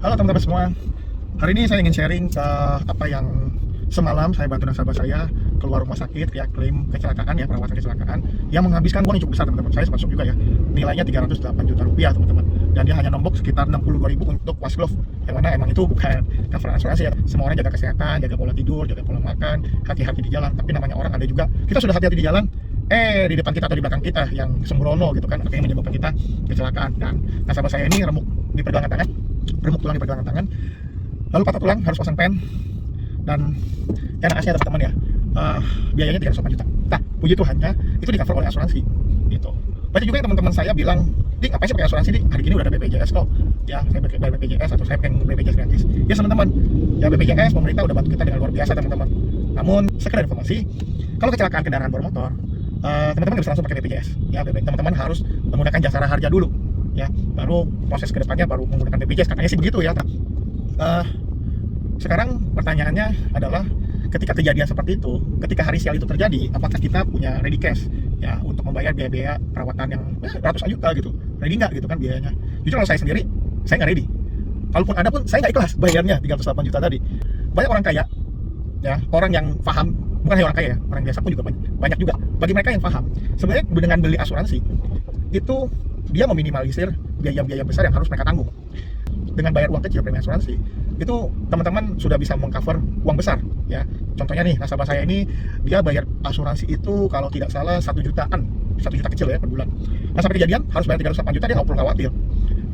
Halo teman-teman semua. Hari ini saya ingin sharing ke apa yang semalam saya bantu nasabah saya keluar rumah sakit ya, klaim kecelakaan ya, perawatan kecelakaan yang menghabiskan uang yang cukup besar teman-teman. Saya masuk juga ya, nilainya 308 juta rupiah teman-teman, dan dia hanya nombok sekitar 62.000 untuk wash glove, yang mana emang itu bukan cover asuransi ya. Semua orang jaga kesehatan, jaga pola tidur, jaga pola makan, hati-hati di jalan. Tapi namanya orang ada juga, kita sudah hati-hati di jalan, di depan kita atau di belakang kita yang sembrono gitu kan, akhirnya menyebabkan kita kecelakaan. Dan nasabah saya ini remuk di pergelangan tangan, remuk tulang di pergelangan tangan, lalu patah tulang, harus pasang pen, dan yang naasnya teman-teman ya, biayanya 308 juta. Nah, puji Tuhannya itu di cover oleh asuransi gitu. Banyak juga yang teman-teman saya bilang, "Dik, ngapain sih pakai asuransi, Dik? Hari ini udah ada BPJS kok." Ya, saya pakai BPJS atau saya pengen BPJS gratis. Ya teman-teman, ya BPJS pemerintah udah bantu kita dengan luar biasa teman-teman. Namun sekedar informasi, kalau kecelakaan kendaraan bermotor, teman-teman nggak bisa langsung pakai BPJS. Ya, teman-teman harus menggunakan jasara harja dulu. Ya, baru proses kedepannya baru menggunakan BPJS. Katanya sih begitu ya. Sekarang pertanyaannya adalah, ketika kejadian seperti itu, ketika hari sial itu terjadi, apakah kita punya ready cash ya untuk membayar biaya-biaya perawatan yang ratusan juta gitu? Ready nggak gitu kan biayanya? Jujur kalau saya sendiri, saya nggak ready. Kalaupun ada pun, saya nggak ikhlas bayarnya 308 juta tadi. Banyak orang kaya, ya, orang yang paham, bukan hanya orang kaya ya, orang biasa pun juga banyak juga. Bagi mereka yang paham, sebenarnya dengan beli asuransi itu dia meminimalisir biaya-biaya besar yang harus mereka tanggung. Dengan bayar uang kecil premi asuransi, itu teman-teman sudah bisa mengcover uang besar ya. Contohnya nih, nasabah saya ini dia bayar asuransi itu kalau tidak salah 1 jutaan, 1 juta kecil ya per bulan. Nah, sampai kejadian harus bayar 308 juta, dia nggak perlu khawatir.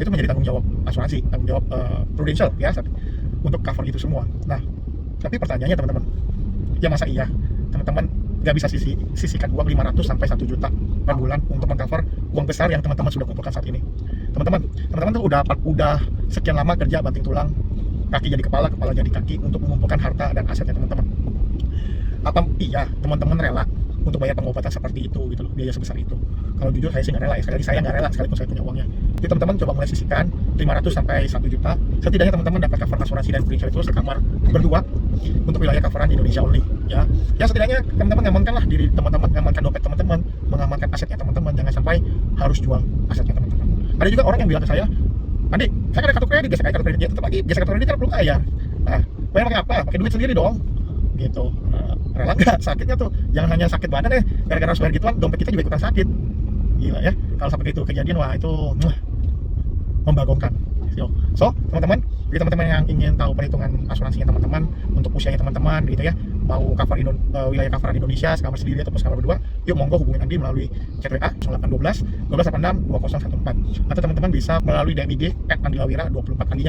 Itu menjadi tanggung jawab asuransi, tanggung jawab Prudential ya, untuk cover itu semua. Nah, tapi pertanyaannya teman-teman, ya masa iya teman-teman nggak bisa sisihkan uang 500 sampai 1 juta per bulan untuk mengcover uang besar yang teman-teman sudah kumpulkan saat ini? Teman-teman tuh udah sekian lama kerja banting tulang, kaki jadi kepala, kepala jadi kaki untuk mengumpulkan harta dan asetnya teman-teman. Apa iya teman-teman rela untuk bayar pengobatan seperti itu gitu loh, biaya sebesar itu? Kalau jujur saya sih nggak rela ya. Sekali lagi saya nggak rela sekalipun saya punya uangnya. Jadi teman-teman coba mulai sisihkan 500 sampai 1 juta. Setidaknya teman-teman dapat cover asuransi dan Prudential itu sekamar berdua untuk wilayah coveran Indonesia only ya. Ya setidaknya teman-teman ngamankanlah diri teman-teman, ngamankan dompet teman-teman, mengamankan asetnya teman-teman. Jangan sampai harus jual asetnya teman-teman. Ada juga orang yang bilang ke saya, "Adik, saya ada kartu kredit, geser kartu kredit." Ya tetap lagi geser kartu kredit kan perlu bayar. Nah, bayar pakai apa? Pakai duit sendiri dong gitu. Rela nggak sakitnya tuh? Jangan hanya sakit badan gara-gara harus bayar gituan, dompet kita juga ikutan sakit. Gila ya, kalau sampai itu kejadian, wah itu membagongkan. So teman-teman, bagi teman-teman yang ingin tahu perhitungan asuransinya teman-teman untuk usianya teman-teman gitu ya, mau cover wilayah coveran Indonesia sekamar sendiri atau sekamar berdua, yuk monggo hubungin Andi melalui chat WA 0812 1286 2014, atau teman-teman bisa melalui DM IG @andilawira24. Andinya